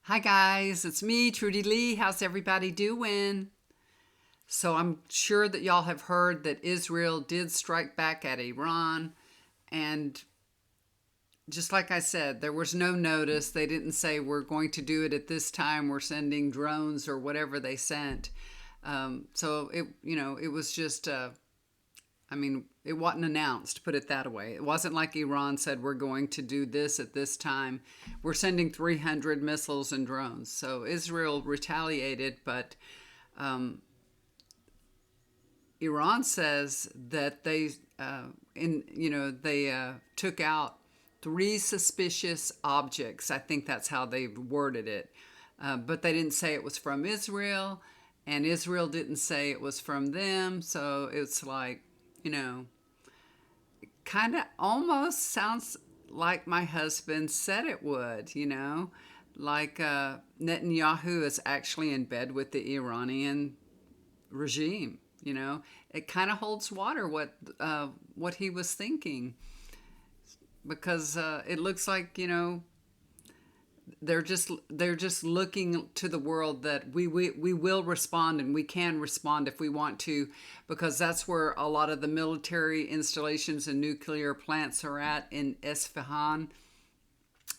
Hi guys, it's me, Trudy Lee. How's everybody doing? So I'm sure that y'all have heard that Israel did strike back at Iran, and just like I said, there was no notice. They didn't say we're going to do it at this time. We're sending drones or whatever they sent. So it was just it wasn't announced, put it that way. It wasn't like Iran said, we're going to do this at this time. We're sending 300 missiles and drones. So Israel retaliated, but Iran says that they took out three suspicious objects. I think that's how they worded it. But they didn't say it was from Israel, and Israel didn't say it was from them. So it's like, you know, kind of almost sounds like my husband said it would, like Netanyahu is actually in bed with the Iranian regime. It kind of holds water what he was thinking, because it looks like they're just looking to the world that we will respond, and we can respond if we want to, because that's where a lot of the military installations and nuclear plants are at in Isfahan,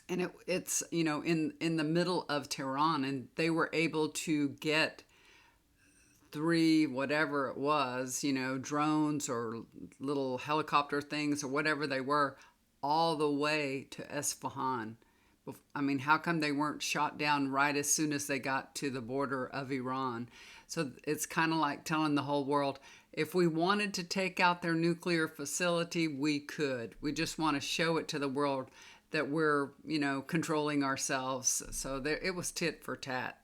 and it's in the middle of Tehran, and they were able to get three whatever it was, drones or little helicopter things or whatever they were, all the way to Isfahan. I mean, how come they weren't shot down right as soon as they got to the border of Iran? So it's kind of like telling the whole world, if we wanted to take out their nuclear facility, we could. We just want to show it to the world that we're, controlling ourselves. So there, it was tit for tat.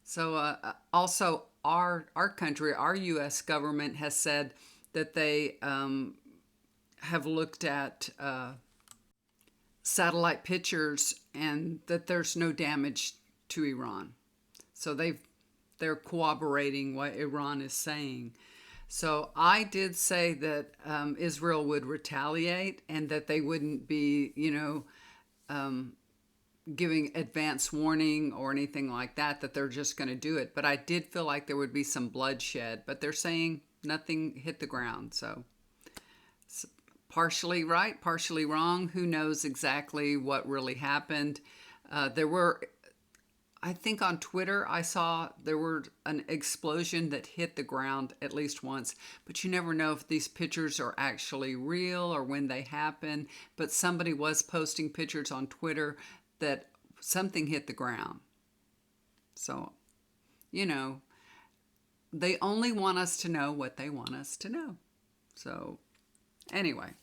So also, our country, our U.S. government has said that they have looked at satellite pictures and that there's no damage to Iran. So they're corroborating what Iran is saying. So I did say that Israel would retaliate and that they wouldn't be, giving advance warning or anything like that, that they're just going to do it. But I did feel like there would be some bloodshed, but they're saying nothing hit the ground. So partially right, partially wrong. Who knows exactly what really happened? There were, I think on Twitter, I saw there were an explosion that hit the ground at least once, but you never know if these pictures are actually real or when they happen. But somebody was posting pictures on Twitter that something hit the ground. So, you know, they only want us to know what they want us to know. So, anyway,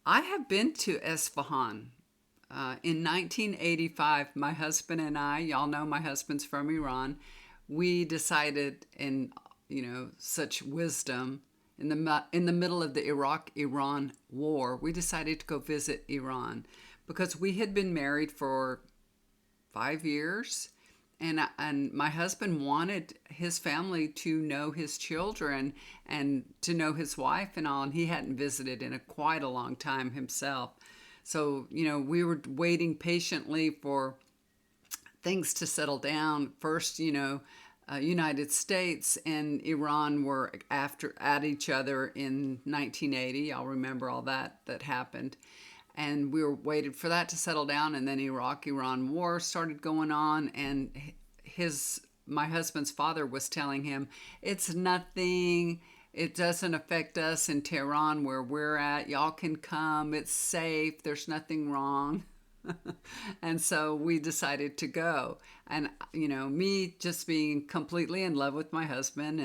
I have been to Isfahan. In 1985, my husband and I, y'all know my husband's from Iran, we decided in, such wisdom, in the middle of the Iraq-Iran war, we decided to go visit Iran because we had been married for 5 years, and my husband wanted his family to know his children and to know his wife and all, and he hadn't visited in quite a long time himself. So, we were waiting patiently for things to settle down. First, United States and Iran were at each other in 1980. I'll remember all that happened. And we were waited for that to settle down, and then Iraq-Iran war started going on, and my husband's father was telling him, it's nothing, it doesn't affect us in Tehran where we're at, y'all can come, it's safe, there's nothing wrong. And so we decided to go. And, me just being completely in love with my husband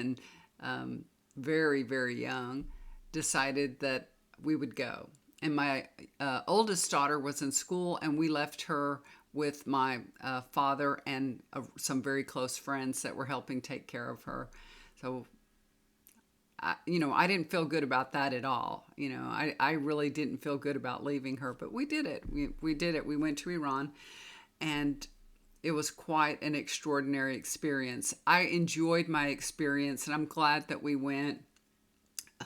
and very, very young, decided that we would go. And my oldest daughter was in school, and we left her with my father and some very close friends that were helping take care of her. So, I didn't feel good about that at all. I really didn't feel good about leaving her, but we did it. We did it. We went to Iran, and it was quite an extraordinary experience. I enjoyed my experience, and I'm glad that we went.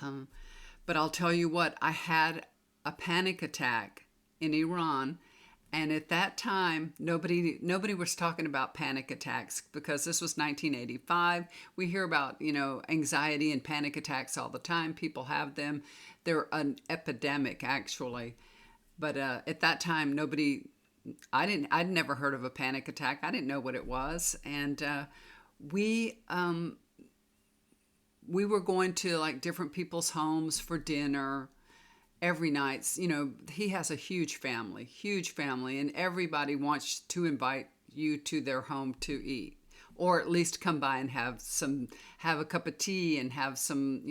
But I'll tell you what, I had a panic attack in Iran, And at that time, nobody was talking about panic attacks because this was 1985. We hear about, anxiety and panic attacks all the time. People have them. They're an epidemic, actually. But at that time, I'd never heard of a panic attack. I didn't know what it was. And we, we were going to like different people's homes for dinner every night. He has a huge family, and everybody wants to invite you to their home to eat, or at least come by and have a cup of tea and have some,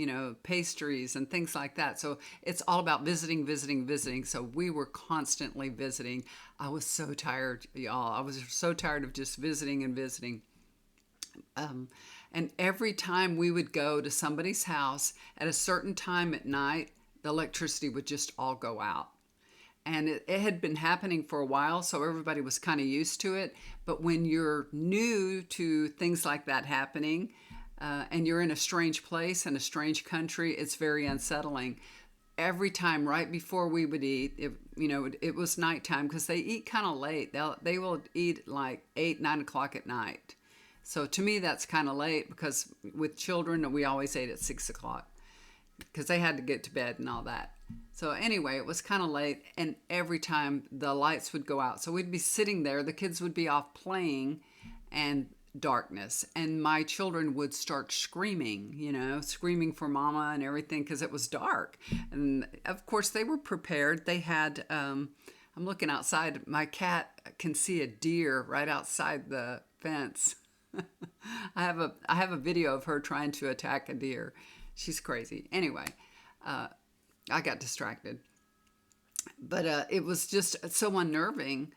pastries and things like that. So it's all about visiting, visiting, visiting. So we were constantly visiting. I was so tired, y'all. I was so tired of just visiting and visiting. Um, and every time we would go to somebody's house at a certain time at night, the electricity would just all go out. And it had been happening for a while, so everybody was kind of used to it. But when you're new to things like that happening, and you're in a strange place in a strange country, it's very unsettling. Every time, right before we would eat, it was nighttime because they eat kind of late. They will eat like 8, 9 o'clock at night. So to me, that's kind of late because with children, we always ate at 6 o'clock because they had to get to bed and all that. So anyway, it was kind of late, and every time the lights would go out, so we'd be sitting there, the kids would be off playing, and darkness, and my children would start screaming, screaming for mama and everything because it was dark. And of course, they were prepared. They had, I'm looking outside, my cat can see a deer right outside the fence. I have a video of her trying to attack a deer. She's crazy. Anyway, I got distracted, but it was just so unnerving.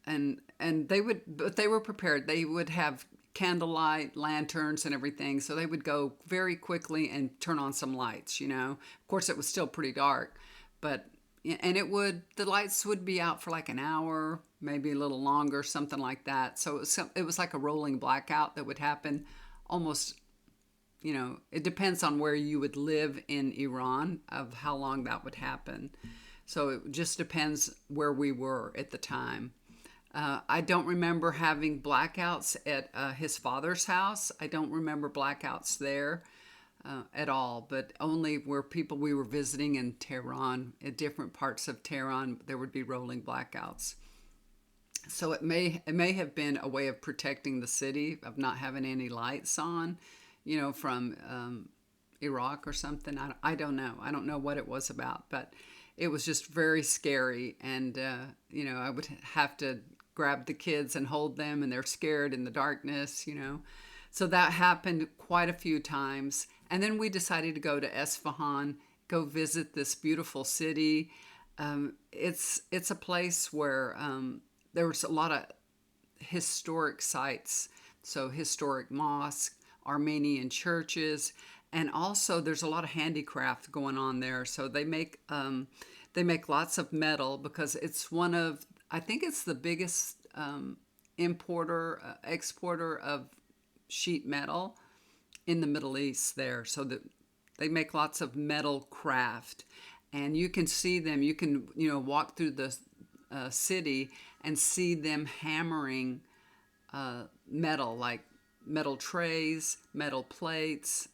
And but they were prepared. They would have candlelight, lanterns, and everything. So they would go very quickly and turn on some lights. Of course, it was still pretty dark, but and the lights would be out for like an hour, maybe a little longer, something like that. So it was like a rolling blackout that would happen almost. It depends on where you would live in Iran of how long that would happen. So it just depends where we were at the time. I don't remember having blackouts at his father's house. I don't remember blackouts there at all, but only where people we were visiting in Tehran, at different parts of Tehran, there would be rolling blackouts. So it may have been a way of protecting the city, of not having any lights on, from Iraq or something. I don't know. I don't know what it was about, but it was just very scary. And, I would have to grab the kids and hold them, and they're scared in the darkness. So that happened quite a few times. And then we decided to go to Isfahan, go visit this beautiful city. It's a place where there was a lot of historic sites, so historic mosques, Armenian churches, and also there's a lot of handicraft going on there. So they make lots of metal because it's I think it's the biggest exporter of sheet metal in the Middle East there. So that they make lots of metal craft, and you can see them. You can walk through the city and see them hammering metal, like metal trays, metal plates,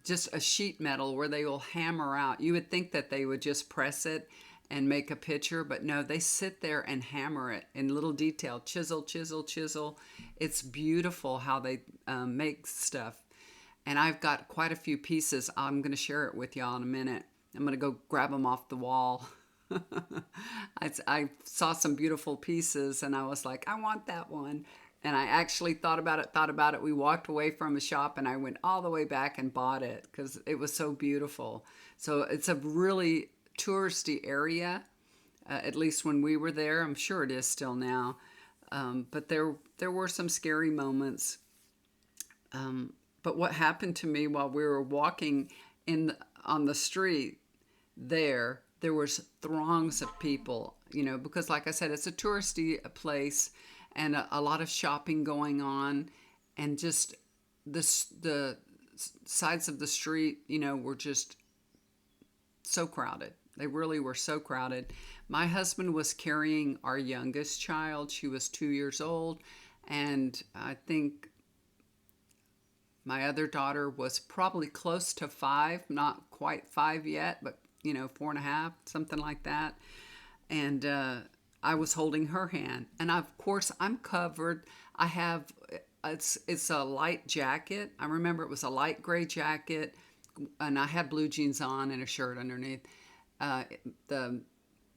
just a sheet metal where they will hammer out. You would think that they would just press it and make a picture, but no, they sit there and hammer it in little detail, chisel, chisel, chisel. It's beautiful how they make stuff. And I've got quite a few pieces. I'm going to share it with y'all in a minute. I'm going to go grab them off the wall. I saw some beautiful pieces and I was like, I want that one. And I actually thought about it. We walked away from a shop and I went all the way back and bought it because it was so beautiful. So it's a really touristy area, at least when we were there. I'm sure it is still now. But there were some scary moments. But what happened to me while we were walking on the street there was throngs of people, because like I said, it's a touristy place and a lot of shopping going on, and just the sides of the street, were just so crowded. They really were so crowded. My husband was carrying our youngest child. She was 2 years old. And I think my other daughter was probably close to 5, not quite 5 yet, but 4.5, something like that. And I was holding her hand, and of course I'm covered. I have it's a light jacket. I remember it was a light gray jacket, and I had blue jeans on and a shirt underneath. The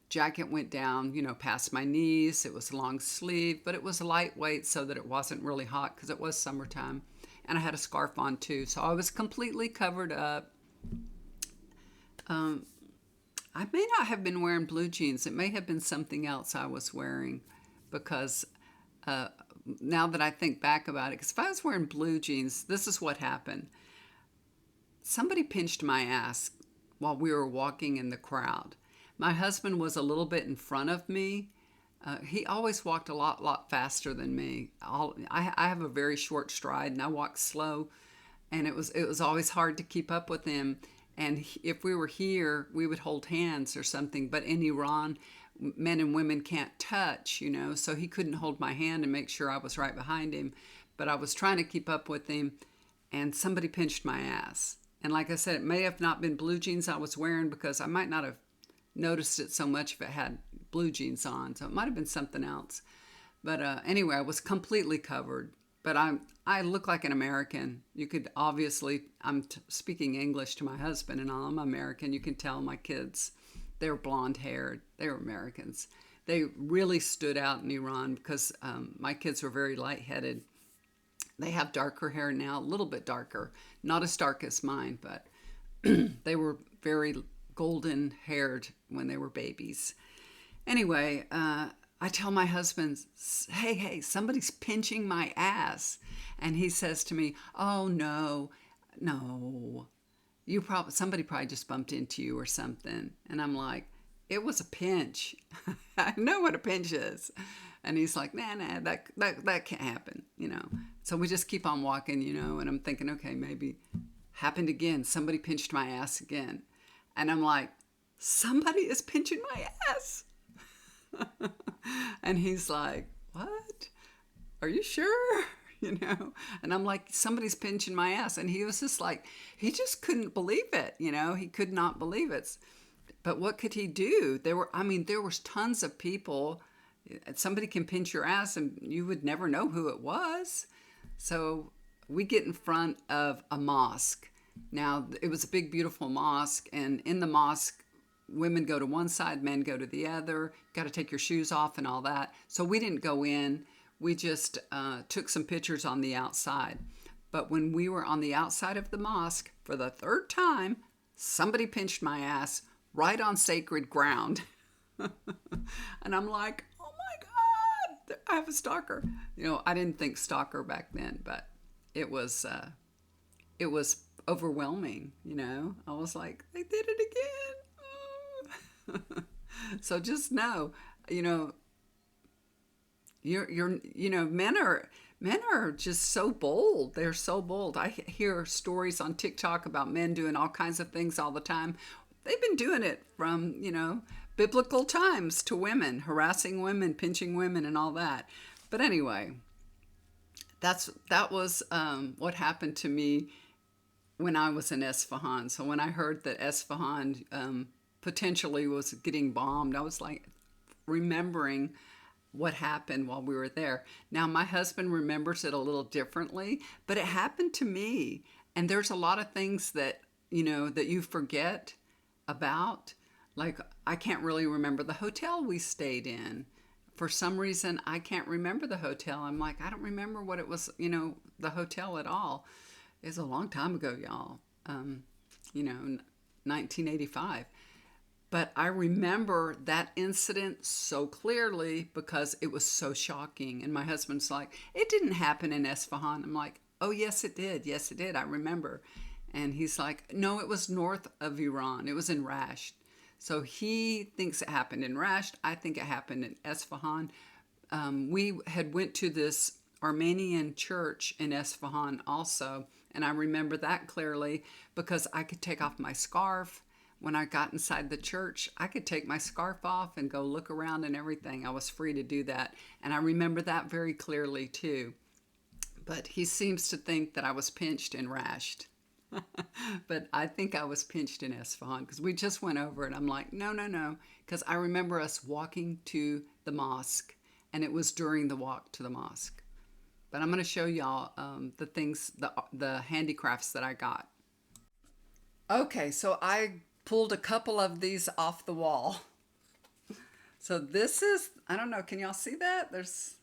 jacket went down, past my knees. It was long sleeve, but it was lightweight so that it wasn't really hot because it was summertime. And I had a scarf on too, so I was completely covered up. Um, I may not have been wearing blue jeans. It may have been something else I was wearing because uh, now that I think back about it, because if I was wearing blue jeans, this is what happened. Somebody pinched my ass while we were walking in the crowd. My husband was a little bit in front of me. He always walked a lot faster than me. I have a very short stride and I walk slow, and it was always hard to keep up with him. And if we were here, we would hold hands or something. But in Iran, men and women can't touch, so he couldn't hold my hand and make sure I was right behind him. But I was trying to keep up with him, and somebody pinched my ass. And like I said, it may have not been blue jeans I was wearing because I might not have noticed it so much if it had blue jeans on. So it might have been something else. But anyway, I was completely covered. But I look like an American. You could obviously, speaking English to my husband and I'm American. You can tell my kids, they're blonde haired. They're Americans. They really stood out in Iran because my kids were very lightheaded. They have darker hair now, a little bit darker. Not as dark as mine, but they were very golden haired when they were babies. Anyway, I tell my husband, hey, somebody's pinching my ass. And he says to me, oh, no, somebody probably just bumped into you or something. And I'm like, it was a pinch. I know what a pinch is. And he's like, nah, that can't happen, So we just keep on walking, and I'm thinking, okay, maybe happened again. Somebody pinched my ass again. And I'm like, somebody is pinching my ass. And he's like, what? Are you sure? And I'm like, somebody's pinching my ass. And he was just like, he just couldn't believe it. He could not believe it. But what could he do? There was tons of people. Somebody can pinch your ass and you would never know who it was. So we get in front of a mosque. Now, it was a big, beautiful mosque. And in the mosque, women go to one side, men go to the other. Got to take your shoes off and all that. So we didn't go in. We just took some pictures on the outside. But when we were on the outside of the mosque for the third time, somebody pinched my ass right on sacred ground. And I'm like, oh my God, I have a stalker. I didn't think stalker back then, but it was overwhelming. I was like, they did it again. So just know, men are just so bold. They're so bold. I hear stories on TikTok about men doing all kinds of things all the time. They've been doing it from, biblical times to women, harassing women, pinching women, and all that. But anyway, that was what happened to me when I was in Isfahan. So when I heard that Isfahan potentially was getting bombed, I was like remembering what happened while we were there. Now, my husband remembers it a little differently, but it happened to me. And there's a lot of things that, that you forget about. Like, I can't really remember the hotel we stayed in. For some reason, I can't remember the hotel. I'm like, I don't remember what it was, the hotel at all. It's a long time ago, y'all. 1985. But I remember that incident so clearly because it was so shocking. And my husband's like, it didn't happen in Isfahan. I'm like, oh, yes, it did. Yes, it did. I remember. And he's like, no, it was north of Iran. It was in Rasht. So he thinks it happened in Rasht. I think it happened in Isfahan. We had went to this Armenian church in Isfahan also. And I remember that clearly because I could take off my scarf when I got inside the church, I could take my scarf off and go look around and everything. I was free to do that. And I remember that very clearly too. But he seems to think that I was pinched and rashed. But I think I was pinched in Isfahan because we just went over it. I'm like, no, no, no. Because I remember us walking to the mosque, and it was during the walk to the mosque. But I'm going to show y'all the things, the handicrafts that I got. Okay, so I pulled a couple of these off the wall. So this is, I don't know, can y'all see that? There's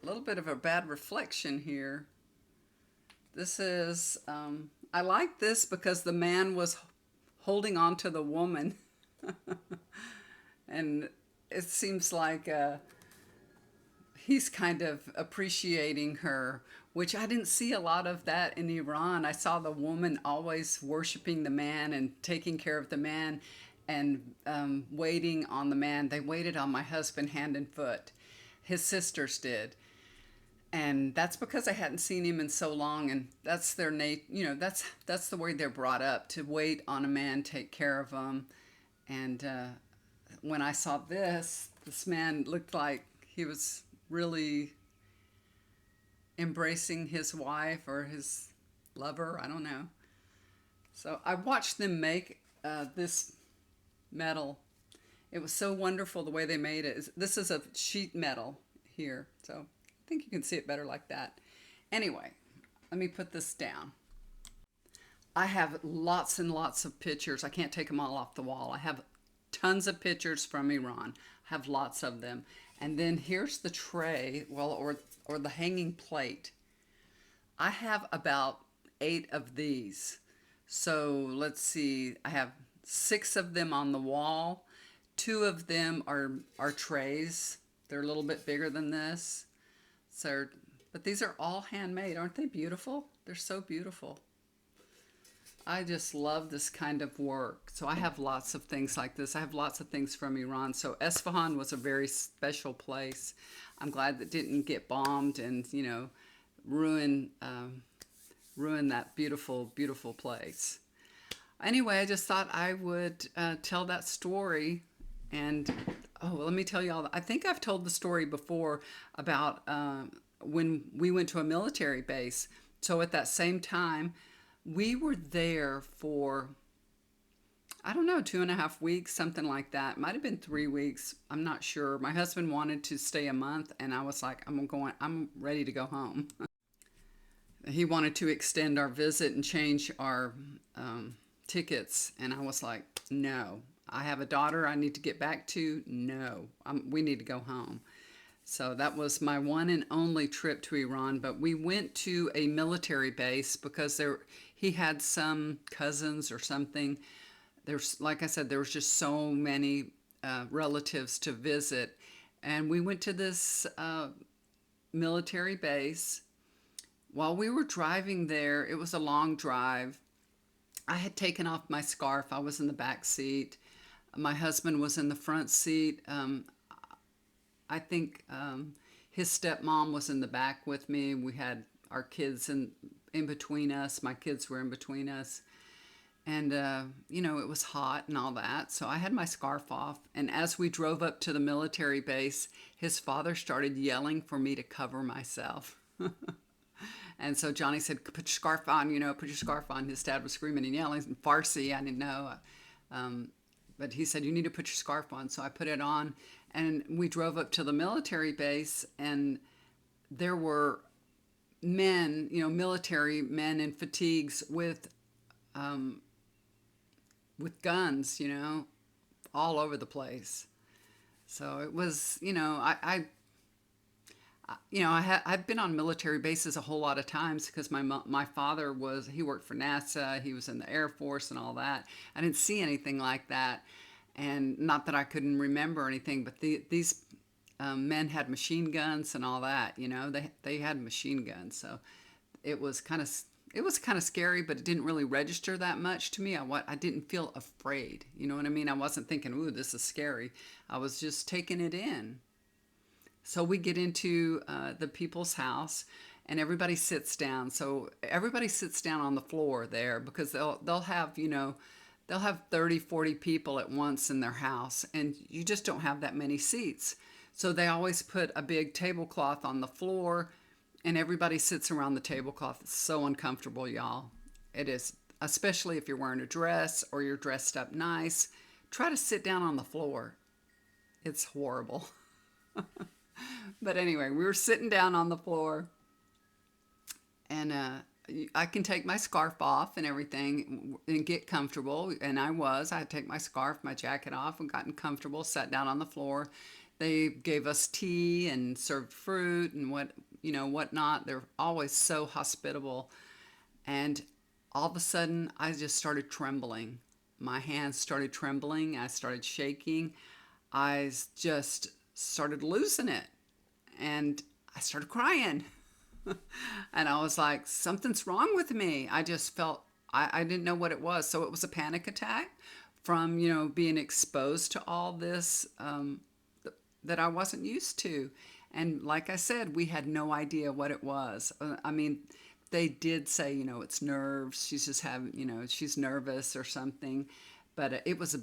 a little bit of a bad reflection here. This is, I like this because the man was holding on to the woman. And it seems like he's kind of appreciating her, which I didn't see a lot of that in Iran. I saw the woman always worshiping the man and taking care of the man and waiting on the man. They waited on my husband hand and foot. His sisters did. And that's because I hadn't seen him in so long, and that's their that's the way they're brought up, to wait on a man, take care of them. And when I saw this man looked like he was really embracing his wife or his lover, I don't know. So I watched them make this metal. It was so wonderful the way they made it. This is a sheet metal here, so I think you can see it better like that. Anyway, let me put this down. I have lots and lots of pictures. I can't take them all off the wall. I have tons of pictures from Iran. I have lots of them. And then here's the tray, well, or the hanging plate. I have about 8 of these. So let's see, I have 6 of them on the wall. 2 of them are trays. They're a little bit bigger than this. So, but these are all handmade. Aren't they beautiful? They're so beautiful. I just love this kind of work. So I have lots of things like this. I have lots of things from Iran. So Isfahan was a very special place. I'm glad that didn't get bombed and, ruin that beautiful, beautiful place. Anyway, I just thought I would tell that story. And let me tell y'all, I think I've told the story before about when we went to a military base. So at that same time, we were there for, I don't know, 2.5 weeks, something like that. Might have been 3 weeks. I'm not sure. My husband wanted to stay a month, and I was like, I'm ready to go home. He wanted to extend our visit and change our tickets, and I was like, no. I have a daughter I need to get back to. No, we need to go home. So that was my one and only trip to Iran. But we went to a military base because he had some cousins or something. There's, like I said, there was just so many relatives to visit. And we went to this military base. While we were driving there, it was a long drive. I had taken off my scarf. I was in the back seat. My husband was in the front seat. I think his stepmom was in the back with me. We had our kids in between us. My kids were in between us. And, it was hot and all that. So I had my scarf off. And as we drove up to the military base, his father started yelling for me to cover myself. And so Johnny said, put your scarf on, put your scarf on. His dad was screaming and yelling in Farsi. I didn't know. But he said, you need to put your scarf on. So I put it on, and we drove up to the military base, and there were men, military men in fatigues with guns, all over the place. So it was, I've been on military bases a whole lot of times because my father he worked for NASA, he was in the Air Force and all that. I didn't see anything like that, and not that I couldn't remember anything, but these men had machine guns and all that. They had machine guns, so it was kind of scary, but it didn't really register that much to me. I didn't feel afraid. You know what I mean? I wasn't thinking, ooh, this is scary. I was just taking it in. So we get into the people's house, and everybody sits down. So everybody sits down on the floor there because they'll have, they'll have 30, 40 people at once in their house, and you just don't have that many seats. So they always put a big tablecloth on the floor, and everybody sits around the tablecloth. It's so uncomfortable, y'all. It is, especially if you're wearing a dress or you're dressed up nice. Try to sit down on the floor. It's horrible. But anyway, we were sitting down on the floor, and I can take my scarf off and everything and get comfortable. And I had to take my scarf, my jacket off, and gotten comfortable, sat down on the floor. They gave us tea and served fruit and whatnot. They're always so hospitable. And all of a sudden, I just started trembling. My hands started trembling. I started shaking. I just started losing it. And I started crying. And I was like, something's wrong with me. I just felt, I didn't know what it was. So it was a panic attack from, being exposed to all this that I wasn't used to. And like I said, we had no idea what it was. I mean, they did say, it's nerves. She's just having, she's nervous or something. But it was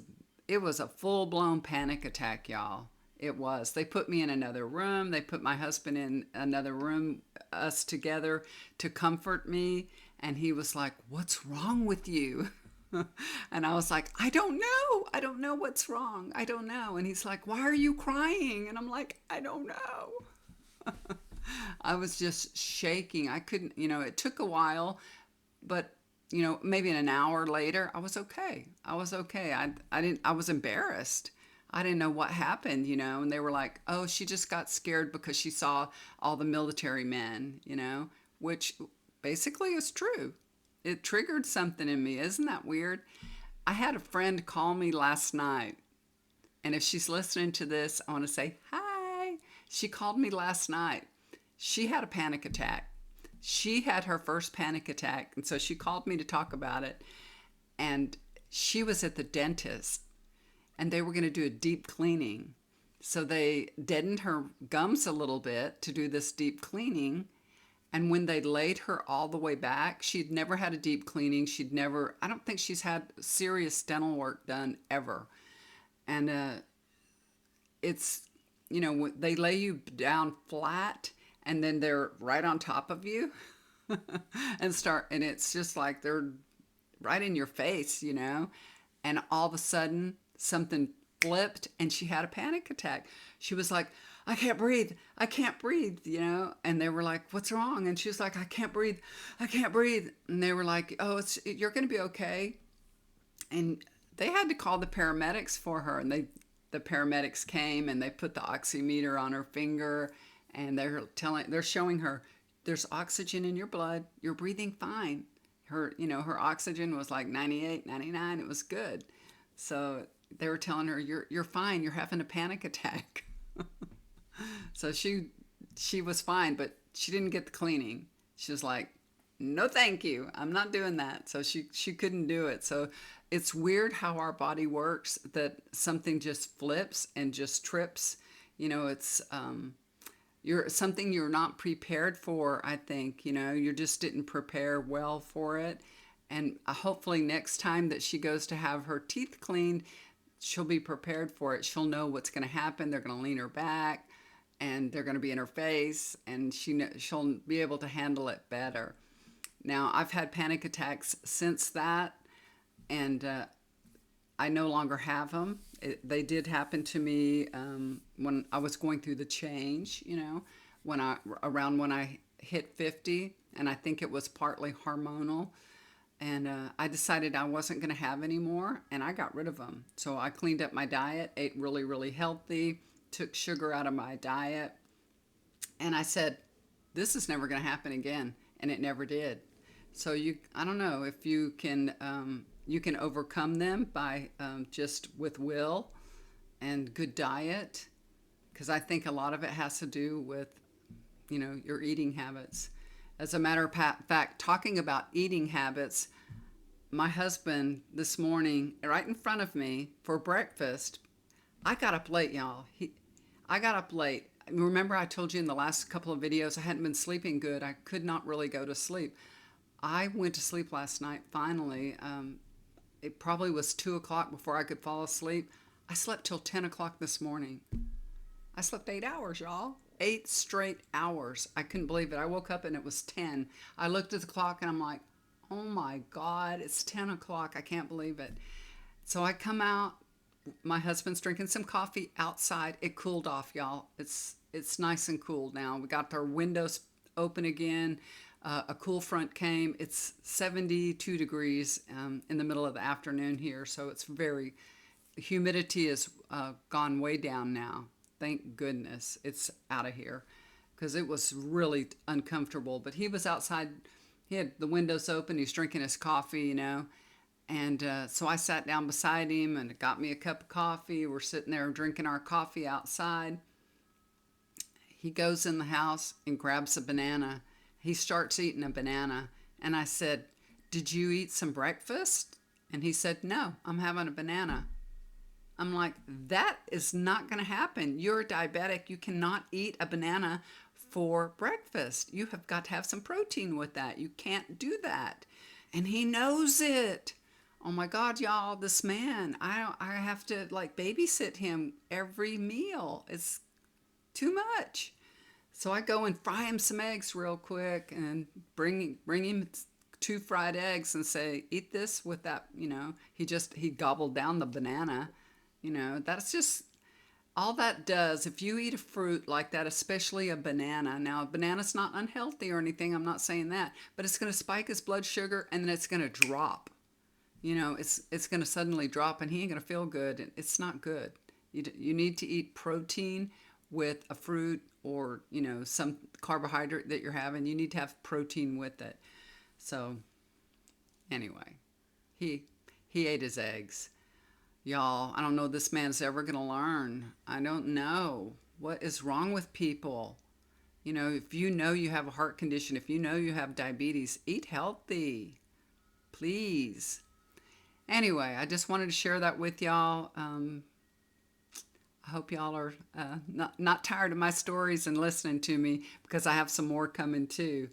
a full-blown panic attack, y'all. It was. They put me in another room. They put my husband in another room, us together, to comfort me. And he was like, "What's wrong with you?" And I was like, "I don't know. I don't know what's wrong. I don't know." And he's like, "Why are you crying?" And I'm like, "I don't know." I was just shaking. I couldn't, it took a while, but maybe an hour later, I was okay. I was okay. I was embarrassed. I didn't know what happened, and they were like, "Oh, she just got scared because she saw all the military men," which basically is true. It triggered something in me. Isn't that weird? I had a friend call me last night, and if she's listening to this, I want to say hi. She called me last night. She had a panic attack. She had her first panic attack, and so she called me to talk about it. And she was at the dentist, and they were going to do a deep cleaning. So they deadened her gums a little bit to do this deep cleaning. And when they laid her all the way back, she'd never had a deep cleaning. I don't think she's had serious dental work done ever. And it's, they lay you down flat, and then they're right on top of you and it's just like they're right in your face, and all of a sudden something flipped and she had a panic attack. She was like, "I can't breathe. I can't breathe," and they were like, "What's wrong?" And she was like, "I can't breathe. I can't breathe." And they were like, "Oh, you're going to be okay." And they had to call the paramedics for her, and the paramedics came and they put the oximeter on her finger, and they're showing her, "There's oxygen in your blood. You're breathing fine." Her oxygen was like 98, 99. It was good. So they were telling her, "You're fine. You're having a panic attack." So she was fine, but she didn't get the cleaning. She was like, "No, thank you. I'm not doing that." So she couldn't do it. So it's weird how our body works, that something just flips and just trips. It's you're something you're not prepared for. I think you just didn't prepare well for it. And hopefully next time that she goes to have her teeth cleaned, she'll be prepared for it. She'll know what's going to happen. They're going to lean her back, and they're going to be in her face, and she'll be able to handle it better. Now, I've had panic attacks since that, and I no longer have them. They did happen to me when I was going through the change, when I hit 50, and I think it was partly hormonal. And I decided I wasn't going to have any more, and I got rid of them. So I cleaned up my diet, ate really, really healthy, took sugar out of my diet, and I said, "This is never going to happen again," and it never did. So I don't know if you can overcome them by just with will and good diet, because I think a lot of it has to do with your eating habits. As a matter of fact, talking about eating habits, my husband this morning, right in front of me for breakfast, I got up late, y'all. I got up late. Remember, I told you in the last couple of videos I hadn't been sleeping good. I could not really go to sleep. I went to sleep last night finally. It probably was 2 o'clock before I could fall asleep. I slept till 10 o'clock this morning. I slept 8 hours, y'all. 8 straight hours. I couldn't believe it. I woke up and it was 10. I looked at the clock and I'm like, oh my God, it's 10 o'clock. I can't believe it. So I come out. My husband's drinking some coffee outside. It cooled off, y'all. It's nice and cool now. We got our windows open again. A cool front came. It's 72 degrees in the middle of the afternoon here, so it's very, humidity has gone way down now. Thank goodness it's out of here because it was really uncomfortable. But he was outside. He had the windows open. He's drinking his coffee, you know. And so I sat down beside him and got me a cup of coffee. We're sitting there drinking our coffee outside. He goes in the house and grabs a banana. He starts eating a banana. And I said, "Did you eat some breakfast?" And he said, "No, I'm having a banana." I'm like, that is not going to happen. You're diabetic. You cannot eat a banana for breakfast. You have got to have some protein with that. You can't do that. And he knows it. Oh my God, y'all, this man, I have to like babysit him every meal. It's too much. So I go and fry him some eggs real quick and bring him 2 fried eggs and say, eat this with that, you know. He gobbled down the banana, you know. That's just all that does. If you eat a fruit like that, especially a banana, now a banana's not unhealthy or anything, I'm not saying that, but it's going to spike his blood sugar and then it's going to drop. You know, it's going to suddenly drop and he ain't going to feel good. It's not good. You need to eat protein with a fruit or, you know, some carbohydrate that you're having. You need to have protein with it. So anyway, he ate his eggs. Y'all, I don't know if this man's ever going to learn. I don't know. What is wrong with people? You know, if you know you have a heart condition, if you know you have diabetes, eat healthy. Please. Anyway, I just wanted to share that with y'all. I hope y'all are not tired of my stories and listening to me because I have some more coming too.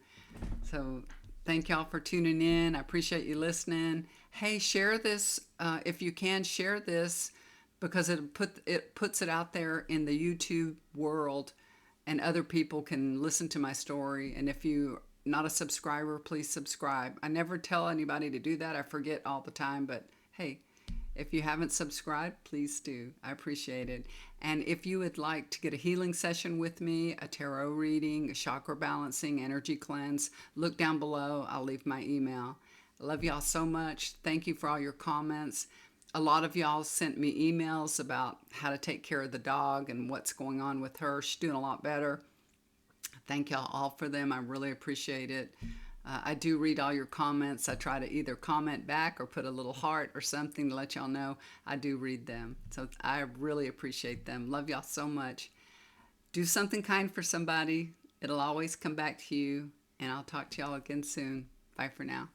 So thank y'all for tuning in. I appreciate you listening. Hey, share this if you can. Share this because it puts it out there in the YouTube world, and other people can listen to my story. And if you not a subscriber, please subscribe. I never tell anybody to do that. I forget all the time, but hey, if you haven't subscribed, please do. I appreciate it. And if you would like to get a healing session with me, a tarot reading, a chakra balancing, energy cleanse, look down below. I'll leave my email. I love y'all so much. Thank you for all your comments. A lot of y'all sent me emails about how to take care of the dog and what's going on with her. She's doing a lot better. Thank y'all all for them. I really appreciate it. I do read all your comments. I try to either comment back or put a little heart or something to let y'all know I do read them. So I really appreciate them. Love y'all so much. Do something kind for somebody. It'll always come back to you. And I'll talk to y'all again soon. Bye for now.